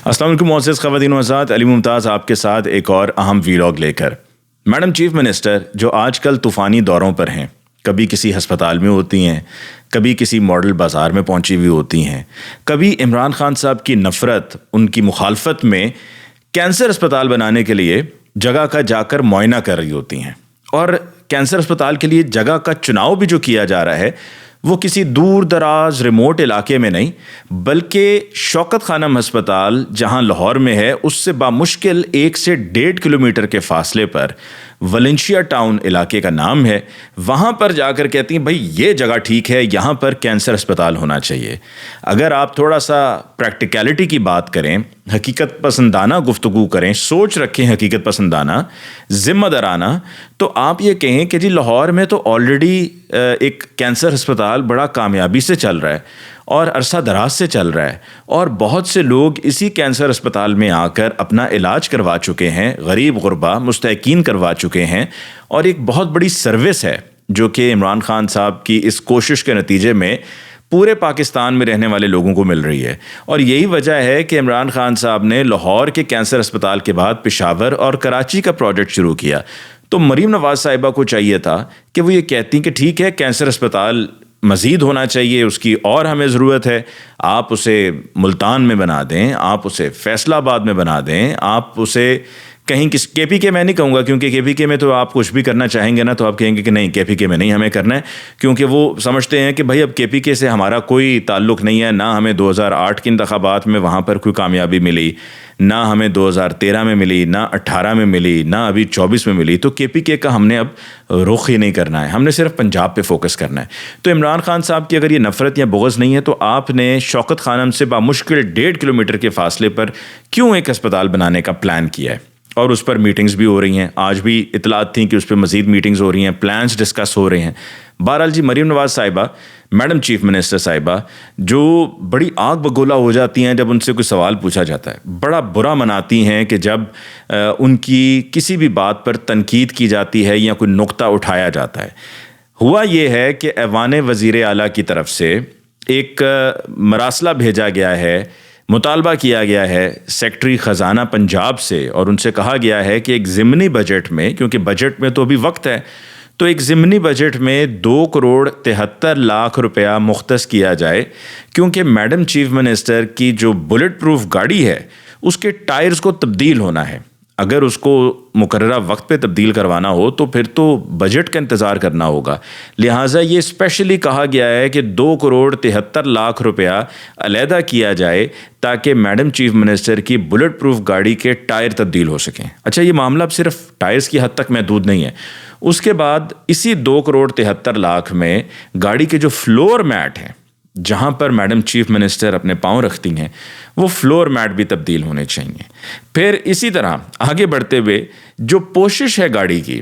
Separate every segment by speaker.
Speaker 1: السلام علیکم معزز خواتین و حضرات، علی ممتاز آپ کے ساتھ ایک اور اہم ویلاگ لے کر۔ میڈم چیف منسٹر جو آج کل طوفانی دوروں پر ہیں، کبھی کسی ہسپتال میں ہوتی ہیں، کبھی کسی ماڈل بازار میں پہنچی ہوئی ہوتی ہیں، کبھی عمران خان صاحب کی نفرت، ان کی مخالفت میں کینسر اسپتال بنانے کے لیے جگہ کا جا کر معائنہ کر رہی ہوتی ہیں، اور کینسر اسپتال کے لیے جگہ کا چناؤ بھی جو کیا جا رہا ہے وہ کسی دور دراز ریموٹ علاقے میں نہیں بلکہ شوکت خانم ہسپتال جہاں لاہور میں ہے اس سے بامشکل 1 سے 1.5 کلومیٹر کے فاصلے پر ولنشیا ٹاؤن علاقے کا نام ہے، وہاں پر جا کر کہتی ہیں بھائی یہ جگہ ٹھیک ہے، یہاں پر کینسر اسپتال ہونا چاہیے۔ اگر آپ تھوڑا سا پریکٹیکلٹی کی بات کریں، حقیقت پسندانہ گفتگو کریں، سوچ رکھیں حقیقت پسندانہ، ذمہ دارانہ، تو آپ یہ کہیں کہ جی لاہور میں تو آلریڈی ایک کینسر اسپتال بڑا کامیابی سے چل رہا ہے اور عرصہ دراز سے چل رہا ہے، اور بہت سے لوگ اسی کینسر اسپتال میں آ کر اپنا علاج کروا چکے ہیں، غریب غربا مستحقین کروا چکے ہیں، اور ایک بہت بڑی سروس ہے جو کہ عمران خان صاحب کی اس کوشش کے نتیجے میں پورے پاکستان میں رہنے والے لوگوں کو مل رہی ہے۔ اور یہی وجہ ہے کہ عمران خان صاحب نے لاہور کے کینسر اسپتال کے بعد پشاور اور کراچی کا پروجیکٹ شروع کیا۔ تو مریم نواز صاحبہ کو چاہیے تھا کہ وہ یہ کہتی کہ ٹھیک ہے کینسر اسپتال مزید ہونا چاہیے، اس کی اور ہمیں ضرورت ہے، آپ اسے ملتان میں بنا دیں، آپ اسے فیصل آباد میں بنا دیں، آپ اسے کہیں کے پی کے میں نہیں کہوں گا، کیونکہ کے پی کے میں تو آپ کچھ بھی کرنا چاہیں گے نا تو آپ کہیں گے کہ نہیں کے پی کے میں نہیں ہمیں کرنا ہے، کیونکہ وہ سمجھتے ہیں کہ بھائی اب کے پی کے سے ہمارا کوئی تعلق نہیں ہے، نہ ہمیں 2008 کے انتخابات میں وہاں پر کوئی کامیابی ملی، نہ ہمیں 2013 میں ملی، نہ 18 میں ملی، نہ ابھی 24 میں ملی، تو کے پی کے کا ہم نے اب رخ ہی نہیں کرنا ہے، ہم نے صرف پنجاب پہ فوکس کرنا ہے۔ تو عمران خان صاحب کی اگر یہ نفرت یا بغض نہیں ہے تو آپ نے شوکت خانم سے بامشکل 1.5 کلومیٹر کے فاصلے پر کیوں ایک اسپتال بنانے کا پلان کیا ہے؟ اور اس پر میٹنگز بھی ہو رہی ہیں، آج بھی اطلاعات تھیں کہ اس پہ مزید میٹنگز ہو رہی ہیں، پلانز ڈسکس ہو رہے ہیں۔ بہرحال جی مریم نواز صاحبہ، میڈم چیف منسٹر صاحبہ، جو بڑی آگ بگولا ہو جاتی ہیں جب ان سے کوئی سوال پوچھا جاتا ہے، بڑا برا مناتی ہیں کہ جب ان کی کسی بھی بات پر تنقید کی جاتی ہے یا کوئی نقطہ اٹھایا جاتا ہے۔ ہوا یہ ہے کہ ایوان وزیر اعلیٰ کی طرف سے ایک مراسلہ بھیجا گیا ہے، مطالبہ کیا گیا ہے سیکٹری خزانہ پنجاب سے، اور ان سے کہا گیا ہے کہ ایک ضمنی بجٹ میں، کیونکہ بجٹ میں تو ابھی وقت ہے، تو ایک ضمنی بجٹ میں 2,73,00,000 روپیہ مختص کیا جائے، کیونکہ میڈم چیف منسٹر کی جو بلٹ پروف گاڑی ہے اس کے ٹائرز کو تبدیل ہونا ہے۔ اگر اس کو مقررہ وقت پہ تبدیل کروانا ہو تو پھر تو بجٹ کا انتظار کرنا ہوگا، لہٰذا یہ اسپیشلی کہا گیا ہے کہ 2,73,00,000 روپیہ علیحدہ کیا جائے تاکہ میڈم چیف منسٹر کی بلٹ پروف گاڑی کے ٹائر تبدیل ہو سکیں۔ اچھا، یہ معاملہ اب صرف ٹائرز کی حد تک محدود نہیں ہے، اس کے بعد اسی 2,73,00,000 میں گاڑی کے جو فلور میٹ ہیں جہاں پر میڈم چیف منسٹر اپنے پاؤں رکھتی ہیں وہ فلور میٹ بھی تبدیل ہونے چاہیے۔ پھر اسی طرح آگے بڑھتے ہوئے جو پوشش ہے گاڑی کی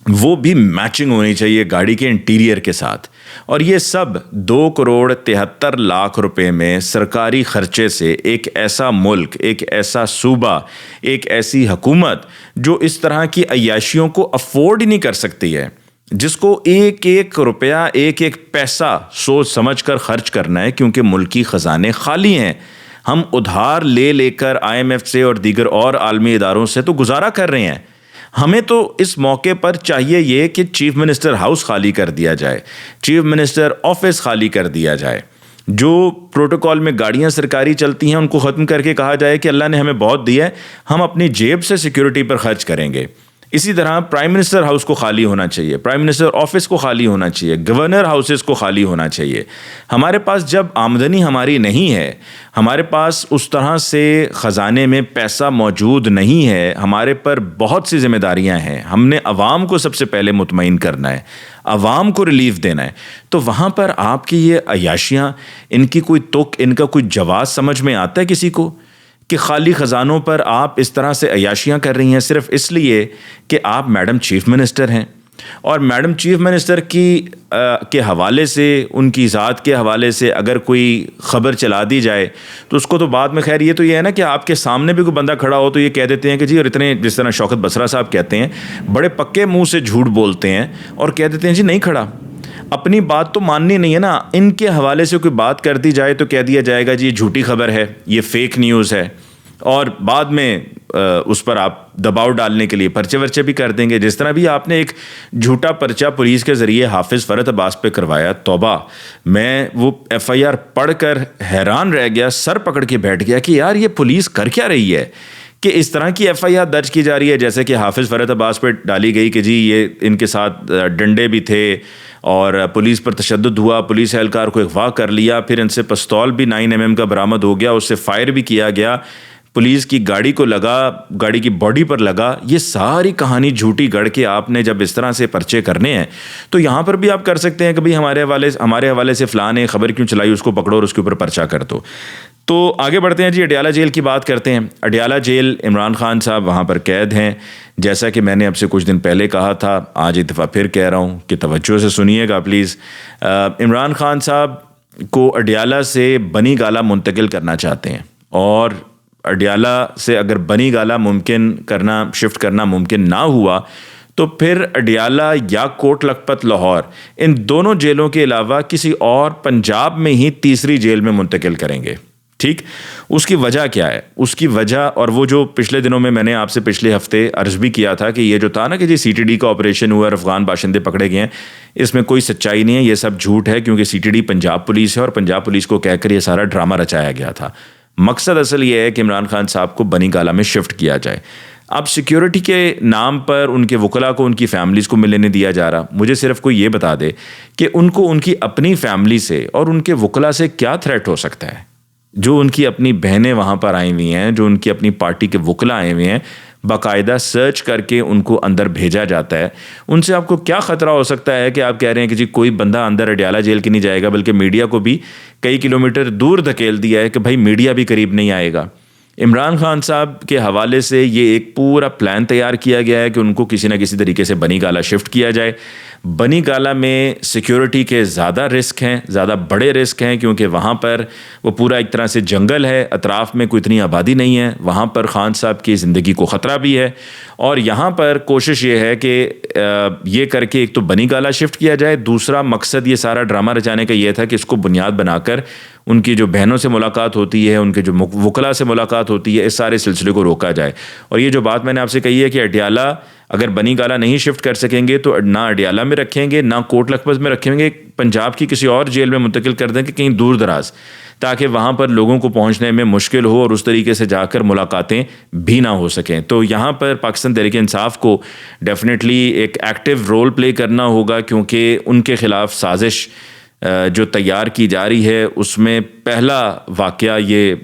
Speaker 1: وہ بھی میچنگ ہونی چاہیے گاڑی کے انٹیریئر کے ساتھ، اور یہ سب 2,73,00,000 روپے میں سرکاری خرچے سے ایک ایسا ملک، ایک ایسا صوبہ، ایک ایسی حکومت جو اس طرح کی عیاشیوں کو افورڈ ہی نہیں کر سکتی ہے، جس کو ایک ایک روپیہ، ایک ایک پیسہ سوچ سمجھ کر خرچ کرنا ہے، کیونکہ ملکی خزانے خالی ہیں، ہم ادھار لے لے کر IMF سے اور دیگر اور عالمی اداروں سے تو گزارا کر رہے ہیں۔ ہمیں تو اس موقع پر چاہیے یہ کہ چیف منسٹر ہاؤس خالی کر دیا جائے، چیف منسٹر آفس خالی کر دیا جائے، جو پروٹوکول میں گاڑیاں سرکاری چلتی ہیں ان کو ختم کر کے کہا جائے کہ اللہ نے ہمیں بہت دیا ہے، ہم اپنی جیب سے سیکیورٹی پر خرچ کریں گے۔ اسی طرح پرائم منسٹر ہاؤس کو خالی ہونا چاہیے، پرائم منسٹر آفس کو خالی ہونا چاہیے، گورنر ہاؤسز کو خالی ہونا چاہیے۔ ہمارے پاس جب آمدنی ہماری نہیں ہے، ہمارے پاس اس طرح سے خزانے میں پیسہ موجود نہیں ہے، ہمارے پر بہت سی ذمہ داریاں ہیں، ہم نے عوام کو سب سے پہلے مطمئن کرنا ہے، عوام کو ریلیف دینا ہے، تو وہاں پر آپ کی یہ عیاشیاں، ان کی کوئی تک، ان کا کوئی جواز سمجھ میں آتا ہے کسی کو کہ خالی خزانوں پر آپ اس طرح سے عیاشیاں کر رہی ہیں صرف اس لیے کہ آپ میڈم چیف منسٹر ہیں؟ اور میڈم چیف منسٹر کے حوالے سے، ان کی ذات کے حوالے سے اگر کوئی خبر چلا دی جائے تو اس کو تو بعد میں، خیر یہ تو یہ ہے نا کہ آپ کے سامنے بھی کوئی بندہ کھڑا ہو تو یہ کہہ دیتے ہیں کہ جی، اور اتنے جس طرح شوکت بسرا صاحب کہتے ہیں، بڑے پکے منہ سے جھوٹ بولتے ہیں اور کہہ دیتے ہیں جی نہیں کھڑا، اپنی بات تو ماننی نہیں ہے نا، ان کے حوالے سے کوئی بات کر دی جائے تو کہہ دیا جائے گا جی یہ جھوٹی خبر ہے، یہ فیک نیوز ہے۔ اور بعد میں اس پر آپ دباؤ ڈالنے کے لیے پرچے ورچے بھی کر دیں گے. جس طرح بھی آپ نے ایک جھوٹا پرچہ پولیس کے ذریعے حافظ فرحت عباس پہ کروایا, توبہ, میں وہ ایف آئی آر پڑھ کر حیران رہ گیا, سر پکڑ کے بیٹھ گیا کہ یار یہ پولیس کر کیا رہی ہے کہ اس طرح کی ایف آئی آر درج کی جا رہی ہے. جیسے کہ حافظ فرحت عباس پہ ڈالی گئی کہ جی یہ ان کے ساتھ ڈنڈے بھی تھے اور پولیس پر تشدد ہوا, پولیس اہلکار کو اغوا کر لیا, پھر ان سے پستول بھی 9mm کا برآمد ہو گیا, اس سے فائر بھی کیا گیا, پولیس کی گاڑی کو لگا, گاڑی کی باڈی پر لگا. یہ ساری کہانی جھوٹی گڑھ کے آپ نے جب اس طرح سے پرچے کرنے ہیں تو یہاں پر بھی آپ کر سکتے ہیں کہ بھائی ہمارے حوالے سے فلاں نے خبر کیوں چلائی, اس کو پکڑو اور اس کے اوپر پرچہ کر دو. تو آگے بڑھتے ہیں جی, اڈیالہ جیل کی بات کرتے ہیں. اڈیالہ جیل, عمران خان صاحب وہاں پر قید ہیں. جیسا کہ میں نے اب سے کچھ دن پہلے کہا تھا, آج ایک دفعہ پھر کہہ رہا ہوں کہ توجہ سے سنیے گا پلیز. عمران خان صاحب کو اڈیالہ سے بنی گالہ منتقل کرنا چاہتے ہیں, اور اڈیالہ سے اگر بنی گالہ شفٹ کرنا ممکن نہ ہوا تو پھر اڈیالہ یا کوٹ لکھپت لاہور, ان دونوں جیلوں کے علاوہ کسی اور پنجاب میں ہی تیسری جیل میں منتقل کریں گے. ٹھیک, اس کی وجہ کیا ہے؟ اس کی وجہ, اور وہ جو پچھلے دنوں میں نے آپ سے پچھلے ہفتے عرض بھی کیا تھا کہ یہ جو تھا نا کہ جی سی ٹی ڈی کا آپریشن ہوا اور افغان باشندے پکڑے گئے ہیں, اس میں کوئی سچائی نہیں ہے, یہ سب جھوٹ ہے, کیونکہ C T D Punjab police ہے اور پنجاب پولیس کو کہہ کر یہ سارا ڈرامہ رچایا گیا تھا. مقصد اصل یہ ہے کہ عمران خان صاحب کو بنی گالہ میں شفٹ کیا جائے. اب سیکیورٹی کے نام پر ان کے وکلاء کو ان کی فیملیز کو ملنے نہیں دیا جا رہا. مجھے صرف کوئی یہ بتا دے کہ ان کو ان کی اپنی فیملی سے اور ان کے وکلاء سے کیا تھریٹ ہو سکتا ہے. جو ان کی اپنی بہنیں وہاں پر آئی ہوئی ہیں, جو ان کی اپنی پارٹی کے وکلاء آئے ہوئے ہیں, باقاعدہ سرچ کر کے ان کو اندر بھیجا جاتا ہے. ان سے آپ کو کیا خطرہ ہو سکتا ہے کہ آپ کہہ رہے ہیں کہ جی کوئی بندہ اندر اڈیالہ جیل کی نہیں جائے گا, بلکہ میڈیا کو بھی کئی کلومیٹر دور دھکیل دیا ہے کہ بھائی میڈیا بھی قریب نہیں آئے گا. عمران خان صاحب کے حوالے سے یہ ایک پورا پلان تیار کیا گیا ہے کہ ان کو کسی نہ کسی طریقے سے بنی گالہ شفٹ کیا جائے. بنی گالہ میں سیکیورٹی کے زیادہ رسک ہیں, زیادہ بڑے رسک ہیں, کیونکہ وہاں پر وہ پورا ایک طرح سے جنگل ہے, اطراف میں کوئی اتنی آبادی نہیں ہے, وہاں پر خان صاحب کی زندگی کو خطرہ بھی ہے. اور یہاں پر کوشش یہ ہے کہ یہ کر کے ایک تو بنی گالہ شفٹ کیا جائے, دوسرا مقصد یہ سارا ڈرامہ رچانے کا یہ تھا کہ اس کو بنیاد بنا کر ان کی جو بہنوں سے ملاقات ہوتی ہے, ان کے جو وکلاء سے ملاقات ہوتی ہے, اس سارے سلسلے کو روکا جائے. اور یہ جو بات میں نے آپ سے کہی ہے کہ اڈیالہ اگر بنی گالہ نہیں شفٹ کر سکیں گے تو نہ اڈیالہ میں رکھیں گے, نہ کوٹ لکھپت میں رکھیں گے, پنجاب کی کسی اور جیل میں منتقل کر دیں گے کہیں دور دراز, تاکہ وہاں پر لوگوں کو پہنچنے میں مشکل ہو اور اس طریقے سے جا کر ملاقاتیں بھی نہ ہو سکیں. تو یہاں پر پاکستان تحریک انصاف کو ڈیفینیٹلی ایک ایکٹیو رول پلے کرنا ہوگا, کیونکہ ان کے خلاف سازش جو تیار کی جا رہی ہے اس میں پہلا واقعہ یہ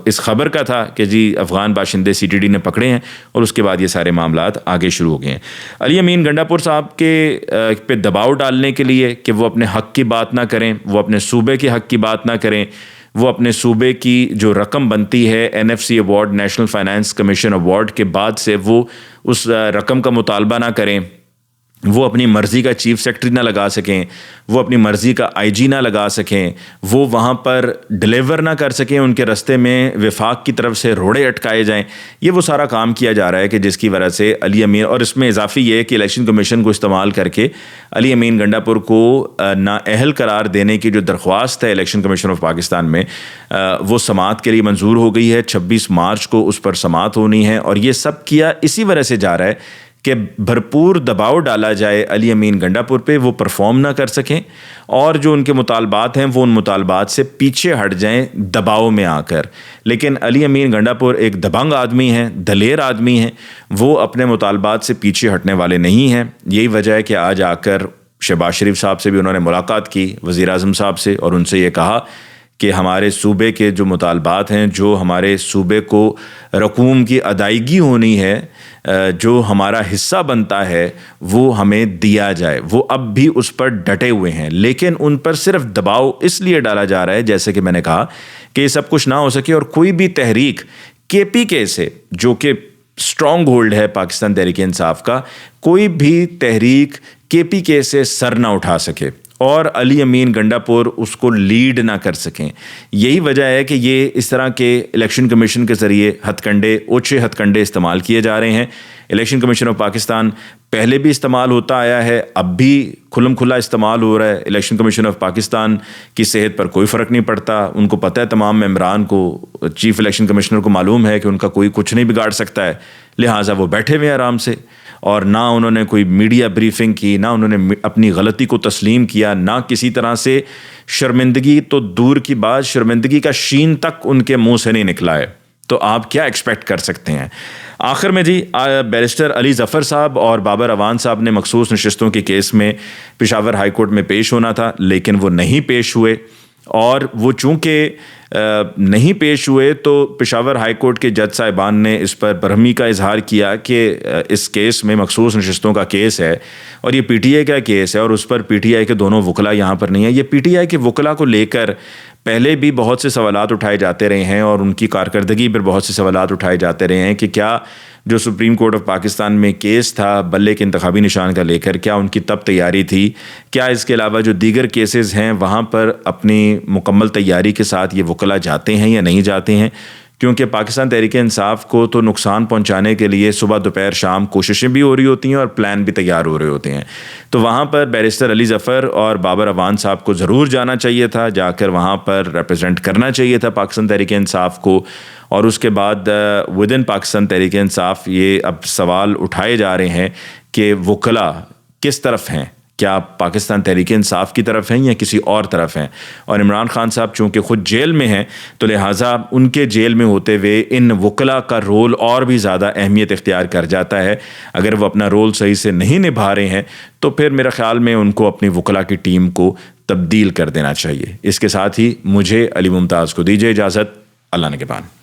Speaker 1: اس خبر کا تھا کہ جی افغان باشندے سی ٹی ڈی نے پکڑے ہیں, اور اس کے بعد یہ سارے معاملات آگے شروع ہو گئے ہیں. علی امین گنڈا پور صاحب کے پہ دباؤ ڈالنے کے لیے کہ وہ اپنے حق کی بات نہ کریں, وہ اپنے صوبے کے حق کی بات نہ کریں, وہ اپنے صوبے کی جو رقم بنتی ہے NFC award, national finance commission award کے بعد سے وہ اس رقم کا مطالبہ نہ کریں, وہ اپنی مرضی کا چیف سیکرٹری نہ لگا سکیں, وہ اپنی مرضی کا IG نہ لگا سکیں, وہ وہاں پر ڈلیور نہ کر سکیں, ان کے رستے میں وفاق کی طرف سے روڑے اٹکائے جائیں. یہ وہ سارا کام کیا جا رہا ہے کہ جس کی وجہ سے علی امین, اور اس میں اضافی یہ ہے کہ الیکشن کمیشن کو استعمال کر کے علی امین گنڈا پور کو نااہل قرار دینے کی جو درخواست ہے الیکشن کمیشن آف پاکستان میں, وہ سماعت کے لیے منظور ہو گئی ہے. 26 مارچ کو اس پر سماعت ہونی ہے, اور یہ سب کیا اسی وجہ سے جا رہا ہے کہ بھرپور دباؤ ڈالا جائے علی امین گنڈا پور پہ, وہ پرفارم نہ کر سکیں, اور جو ان کے مطالبات ہیں وہ ان مطالبات سے پیچھے ہٹ جائیں دباؤ میں آ کر. لیکن علی امین گنڈا پور ایک دبنگ آدمی ہیں, دلیر آدمی ہیں, وہ اپنے مطالبات سے پیچھے ہٹنے والے نہیں ہیں. یہی وجہ ہے کہ آج آ کر شہباز شریف صاحب سے بھی انہوں نے ملاقات کی, وزیر اعظم صاحب سے, اور ان سے یہ کہا کہ ہمارے صوبے کے جو مطالبات ہیں, جو ہمارے صوبے کو رقوم کی ادائیگی ہونی ہے, جو ہمارا حصہ بنتا ہے, وہ ہمیں دیا جائے. وہ اب بھی اس پر ڈٹے ہوئے ہیں, لیکن ان پر صرف دباؤ اس لیے ڈالا جا رہا ہے, جیسے کہ میں نے کہا, کہ یہ سب کچھ نہ ہو سکے اور کوئی بھی تحریک KPK سے, جو کہ اسٹرانگ ہولڈ ہے پاکستان تحریک انصاف کا, کوئی بھی تحریک KPK سے سر نہ اٹھا سکے. اور علی امین گنڈاپور اس کو لیڈ نہ کر سکیں. یہی وجہ ہے کہ یہ اس طرح کے الیکشن کمیشن کے ذریعے ہتھ کنڈے، اوچھے ہتھ کنڈے استعمال کیے جا رہے ہیں. الیکشن کمیشن آف پاکستان پہلے بھی استعمال ہوتا آیا ہے، اب بھی کھلم کھلا استعمال ہو رہا ہے. الیکشن کمیشن آف پاکستان کی صحت پر کوئی فرق نہیں پڑتا. ان کو پتہ ہے، تمام ممبران کو، چیف الیکشن کمشنر کو معلوم ہے کہ ان کا کوئی کچھ نہیں بگاڑ سکتا ہے، لہٰذا وہ بیٹھے ہوئے ہیں آرام سے. اور نہ انہوں نے کوئی میڈیا بریفنگ کی، نہ انہوں نے اپنی غلطی کو تسلیم کیا، نہ کسی طرح سے شرمندگی تو دور کی بات، شرمندگی کا شین تک ان کے منہ سے نہیں نکلا ہے. تو آپ کیا ایکسپیکٹ کر سکتے ہیں؟ آخر میں جی، بیرسٹر علی ظفر صاحب اور بابر اعوان صاحب نے مخصوص نشستوں کے کیس میں پشاور ہائی کورٹ میں پیش ہونا تھا، لیکن وہ نہیں پیش ہوئے. اور وہ چونکہ نہیں پیش ہوئے تو پشاور ہائی کورٹ کے جج صاحبان نے اس پر برہمی کا اظہار کیا کہ اس کیس میں مخصوص نشستوں کا کیس ہے اور یہ پی ٹی آئی کا کیس ہے، اور اس پر پی ٹی آئی کے دونوں وکلاء یہاں پر نہیں ہیں. یہ پی ٹی آئی کے وکلاء کو لے کر پہلے بھی بہت سے سوالات اٹھائے جاتے رہے ہیں، اور ان کی کارکردگی پر بہت سے سوالات اٹھائے جاتے رہے ہیں کہ کیا جو سپریم کورٹ آف پاکستان میں کیس تھا بلے کے انتخابی نشان کا لے کر، کیا ان کی تب تیاری تھی؟ کیا اس کے علاوہ جو دیگر کیسز ہیں وہاں پر اپنی مکمل تیاری کے ساتھ یہ وکلاء جاتے ہیں یا نہیں جاتے ہیں؟ کیونکہ پاکستان تحریک انصاف کو تو نقصان پہنچانے کے لیے صبح دوپہر شام کوششیں بھی ہو رہی ہوتی ہیں اور پلان بھی تیار ہو رہے ہوتے ہیں. تو وہاں پر بیرسٹر علی ظفر اور بابر اعوان صاحب کو ضرور جانا چاہیے تھا، جا کر وہاں پر ریپرزینٹ کرنا چاہیے تھا پاکستان تحریک انصاف کو. اور اس کے بعد ود ان پاکستان تحریک انصاف یہ اب سوال اٹھائے جا رہے ہیں کہ وکلاء کس طرف ہیں، کیا پاکستان تحریک انصاف کی طرف ہیں یا کسی اور طرف ہیں؟ اور عمران خان صاحب چونکہ خود جیل میں ہیں تو لہٰذا ان کے جیل میں ہوتے ہوئے ان وکلاء کا رول اور بھی زیادہ اہمیت اختیار کر جاتا ہے. اگر وہ اپنا رول صحیح سے نہیں نبھا رہے ہیں تو پھر میرے خیال میں ان کو اپنی وکلاء کی ٹیم کو تبدیل کر دینا چاہیے. اس کے ساتھ ہی مجھے علی ممتاز کو دیجیے اجازت. اللہ نگہبان.